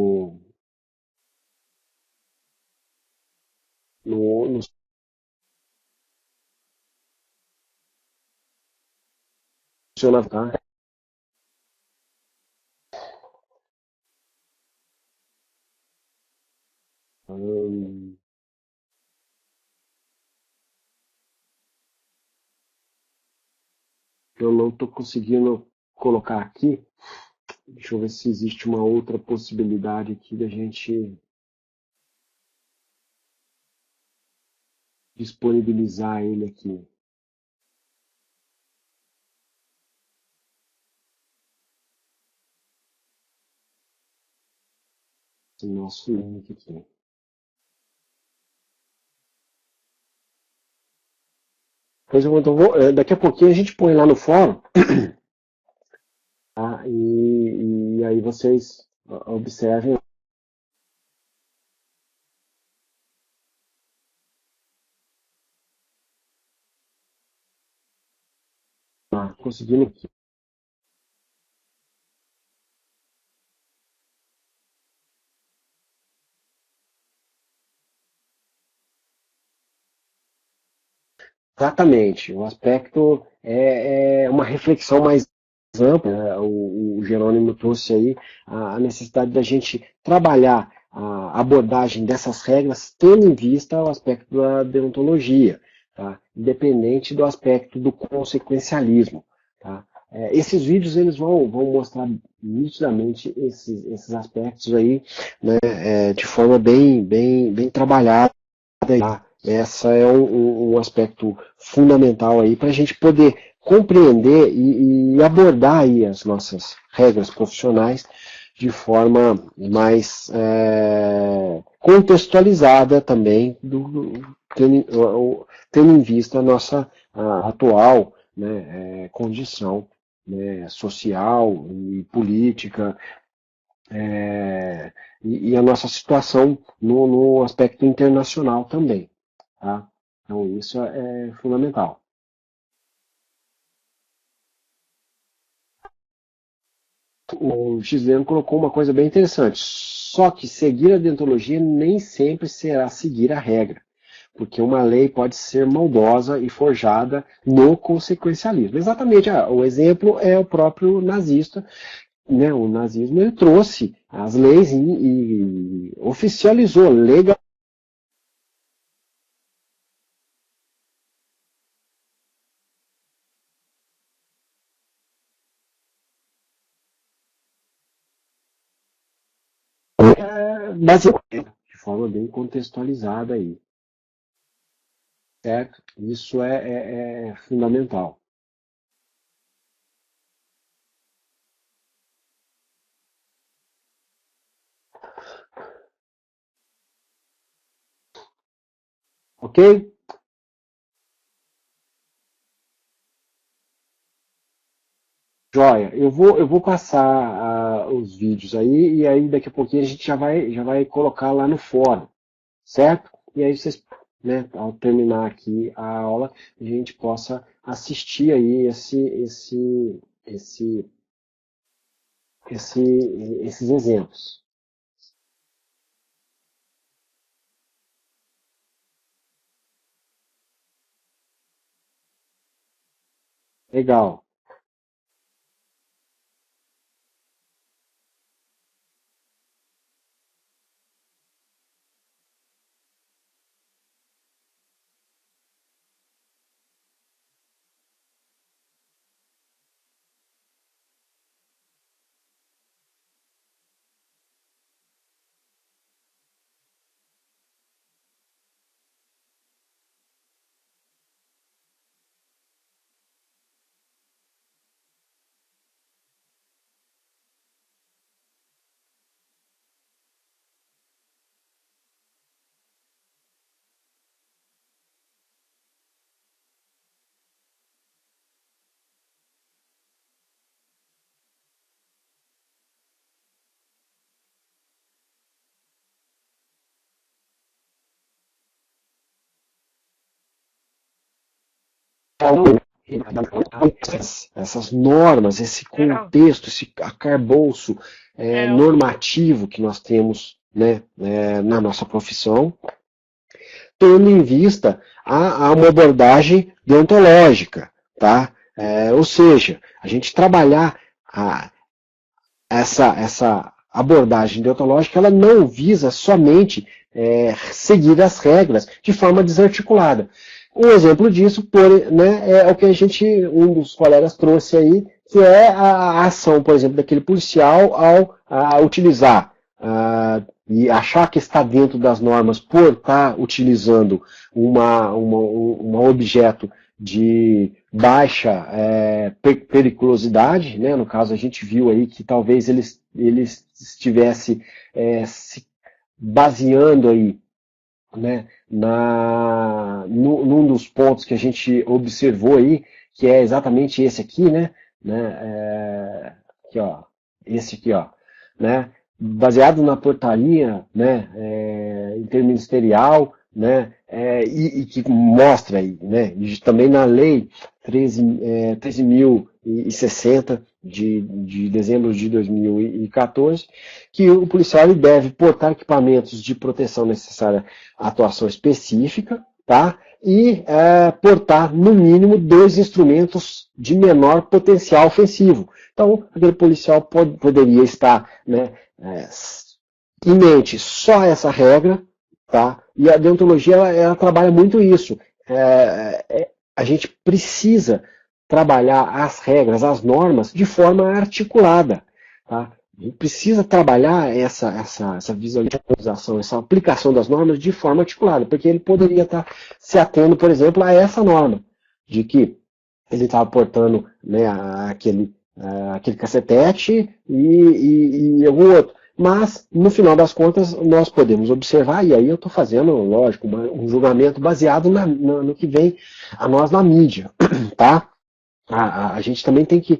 funciona, tá? Eu não estou conseguindo colocar aqui. Deixa eu ver se existe uma outra possibilidade aqui da gente disponibilizar ele aqui. Esse nosso link aqui. Pois daqui a pouquinho a gente põe lá no fórum, tá? E aí vocês observem. Conseguindo aqui. Exatamente. O aspecto é uma reflexão mais ampla, né? O Jerônimo trouxe aí a necessidade da gente trabalhar a abordagem dessas regras tendo em vista o aspecto da deontologia, tá? Independente do aspecto do consequencialismo. Tá? Esses vídeos eles vão mostrar nitidamente esses aspectos aí, né, de forma bem trabalhada. Tá? Essa é um aspecto fundamental aí para a gente poder compreender e abordar aí as nossas regras profissionais de forma mais contextualizada também, tendo em vista a nossa atual, né, condição, né, social e política, e a nossa situação no aspecto internacional também. Tá? Então isso é fundamental. O Gisele colocou uma coisa bem interessante. Só que seguir a deontologia nem sempre será seguir a regra, porque uma lei pode ser maldosa e forjada no consequencialismo. Exatamente, o exemplo é o próprio nazista, né? O nazismo ele trouxe as leis e oficializou legal. baseado de forma bem contextualizada aí, certo? Isso é fundamental. Ok? Joia, eu vou passar os vídeos aí, e aí daqui a pouquinho a gente já vai colocar lá no fórum, certo? E aí vocês, né, ao terminar aqui a aula, a gente possa assistir aí esses exemplos. Legal. Essas normas, esse contexto, esse arcabouço normativo que nós temos, né, na nossa profissão, tendo em vista a uma abordagem deontológica, tá? Ou seja, a gente trabalhar essa abordagem deontológica, ela não visa somente seguir as regras de forma desarticulada. Um exemplo disso, né, é o que um dos colegas trouxe aí, que é a ação, por exemplo, daquele policial ao utilizar e achar que está dentro das normas por estar utilizando um objeto de baixa periculosidade, né? No caso a gente viu aí que talvez ele estivesse se baseando aí, né, num dos pontos que a gente observou aí, que é exatamente esse aqui, né, aqui, ó, esse aqui, ó, né, baseado na portaria, né, interministerial, né, e que mostra aí, né, e também na lei 13.060 de dezembro de 2014, que o policial ele deve portar equipamentos de proteção necessária à atuação específica, tá? E portar, no mínimo, 2 instrumentos de menor potencial ofensivo. Então, aquele policial poderia estar, né, em mente só essa regra, tá? E a deontologia ela trabalha muito isso. A gente precisa trabalhar as regras, as normas, de forma articulada. Tá? A gente precisa trabalhar essa visualização, essa aplicação das normas de forma articulada, porque ele poderia estar se atendo, por exemplo, a essa norma, de que ele estava portando, né, aquele cacetete e algum outro. Mas, no final das contas, nós podemos observar, e aí eu estou fazendo, lógico, um julgamento baseado no que vem a nós na mídia, tá? A gente também tem que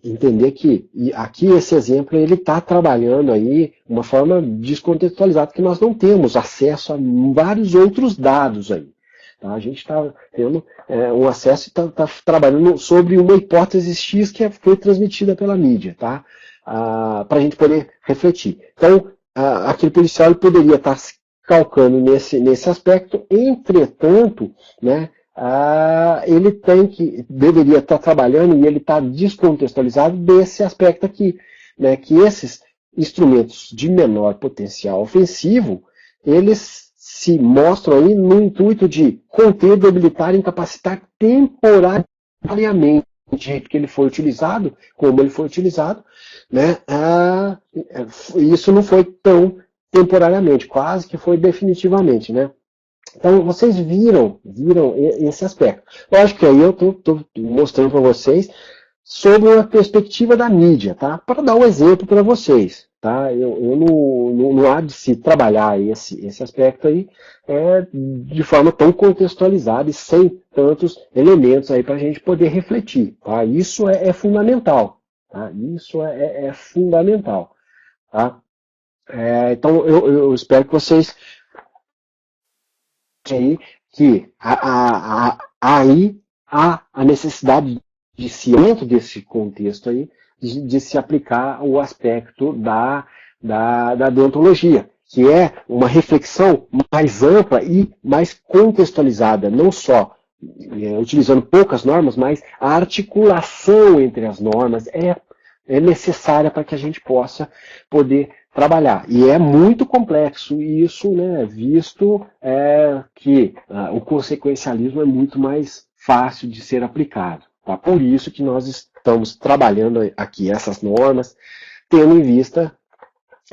entender que aqui esse exemplo ele está trabalhando aí uma forma descontextualizada, que nós não temos acesso a vários outros dados aí. Tá? A gente está tendo um acesso e está trabalhando sobre uma hipótese X que foi transmitida pela mídia, tá? Para a gente poder refletir. Então, aquele policial ele poderia estar se calcando nesse aspecto, entretanto, né, ele deveria estar trabalhando e ele está descontextualizado desse aspecto aqui, né, que esses instrumentos de menor potencial ofensivo, eles se mostram aí no intuito de conter, debilitar e incapacitar temporariamente jeito que ele foi utilizado, como ele foi utilizado, né? Isso não foi tão temporariamente, quase que foi definitivamente, né? Então, vocês viram esse aspecto. Lógico que aí eu estou mostrando para vocês sobre uma perspectiva da mídia, tá? Para dar um exemplo para vocês, tá? Eu não há de se trabalhar esse aspecto aí de forma tão contextualizada e sem tantos elementos aí para a gente poder refletir, tá? Isso é fundamental, tá? Isso é fundamental, tá? Então, eu espero que vocês aí que aí há a necessidade de se, dentro desse contexto aí, de se aplicar o aspecto da deontologia, que é uma reflexão mais ampla e mais contextualizada, não só utilizando poucas normas, mas a articulação entre as normas é necessária para que a gente possa poder trabalhar. E é muito complexo isso, né, visto que o consequencialismo é muito mais fácil de ser aplicado. Tá? Por isso que nós estamos trabalhando aqui essas normas, tendo em vista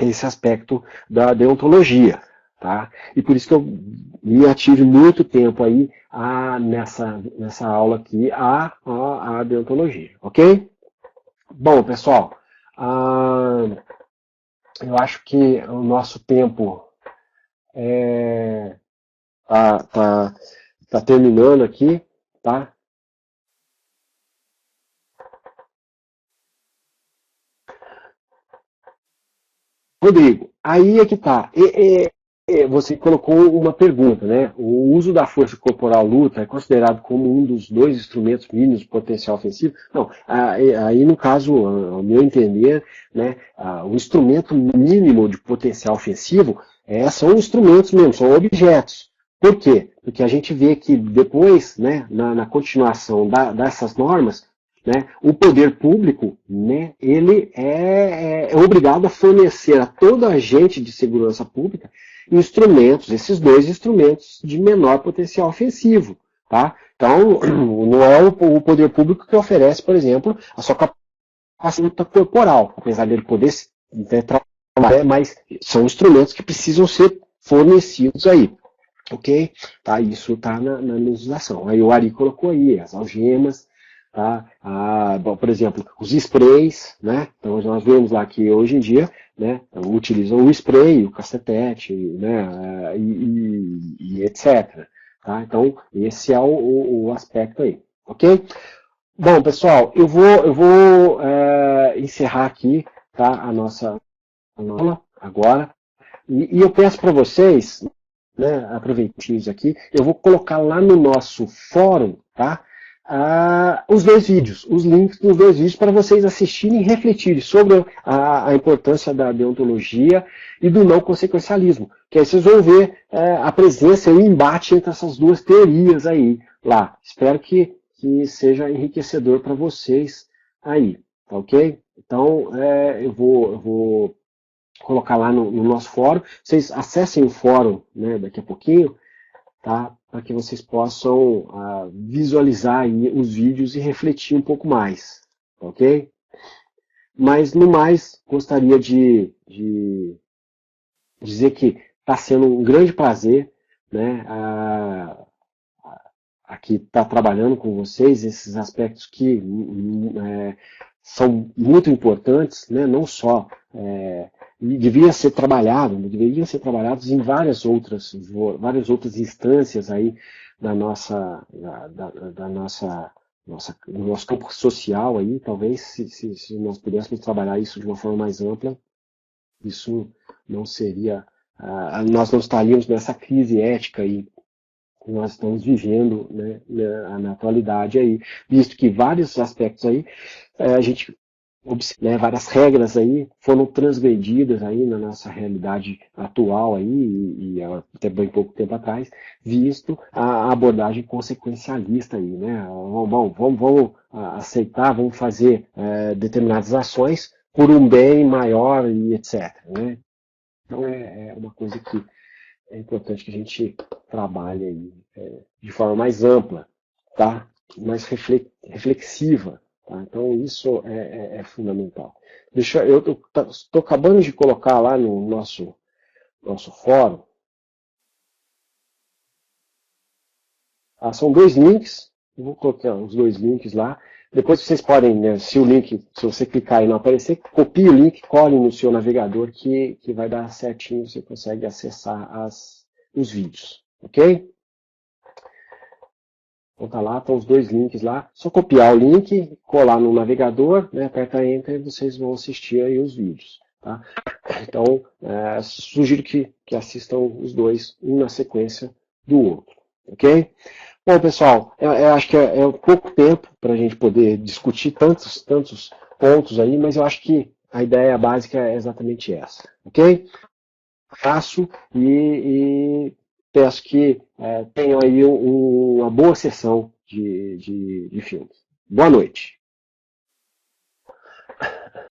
esse aspecto da deontologia. Tá? E por isso que eu me ative muito tempo aí nessa aula aqui a deontologia, ok? Bom, pessoal, eu acho que o nosso tempo tá terminando aqui, tá? Rodrigo, aí é que tá. Você colocou uma pergunta, né? O uso da força corporal luta é considerado como um dos dois instrumentos mínimos de potencial ofensivo? Não, aí no caso, ao meu entender, né, o instrumento mínimo de potencial ofensivo são instrumentos mesmo, são objetos. Por quê? Porque a gente vê que depois, né, na continuação dessas normas, né, o poder público, né, ele é obrigado a fornecer a todo agente de segurança pública instrumentos, esses dois instrumentos de menor potencial ofensivo. Tá? Então, não é o poder público que oferece, por exemplo, a sua capacidade corporal, apesar dele poder trabalhar, mas são instrumentos que precisam ser fornecidos aí. Ok? Tá? Isso está na legislação. Aí o Ari colocou aí as algemas, tá? Por exemplo, os sprays, né? Então nós vemos lá que hoje em dia, né, utilizam o spray, o cacetete, né, e etc. Tá? Então esse é o aspecto aí, ok? Bom, pessoal, eu vou encerrar aqui, tá, a nossa aula agora e eu peço para vocês, né, aproveitando isso aqui, eu vou colocar lá no nosso fórum, tá? Os dois vídeos, os links dos dois vídeos para vocês assistirem e refletirem sobre a importância da deontologia e do não consequencialismo. Que aí vocês vão ver a presença e o embate entre essas duas teorias aí lá. Espero que seja enriquecedor para vocês aí, tá ok? Então eu vou colocar lá no nosso fórum. Vocês acessem o fórum, né, daqui a pouquinho, tá? Para que vocês possam visualizar aí os vídeos e refletir um pouco mais, ok? Mas, no mais, gostaria de dizer que está sendo um grande prazer, né, aqui estar trabalhando com vocês, esses aspectos que são muito importantes, né, não só deveriam ser trabalhados em várias outras instâncias aí da nossa, do nosso campo social aí, talvez se nós pudéssemos trabalhar isso de uma forma mais ampla, isso não seria, nós não estaríamos nessa crise ética aí que nós estamos vivendo, né, na atualidade aí, visto que vários aspectos aí a gente né, várias regras aí foram transgredidas aí na nossa realidade atual aí, e até bem pouco tempo atrás, visto a abordagem consequencialista aí, né? Vamos aceitar, vamos fazer determinadas ações por um bem maior e etc. Né? Então é uma coisa que é importante que a gente trabalhe aí de forma mais ampla, tá? Mais reflexiva, Tá? Então isso é fundamental. Eu estou acabando de colocar lá no nosso fórum. São dois links, eu vou colocar os dois links lá. Depois vocês podem, né, se você clicar e não aparecer, copie o link, cole no seu navegador que vai dar certinho, você consegue acessar os vídeos, ok? Então tá lá, estão os dois links lá. Só copiar o link, colar no navegador, né, aperta Enter e vocês vão assistir aí os vídeos. Tá? Então, sugiro que assistam os dois, um na sequência do outro, ok? Bom, pessoal, eu acho que é pouco tempo para a gente poder discutir tantos pontos aí, mas eu acho que a ideia básica é exatamente essa, ok? Faço e peço que tenham aí uma boa sessão de filmes. Boa noite.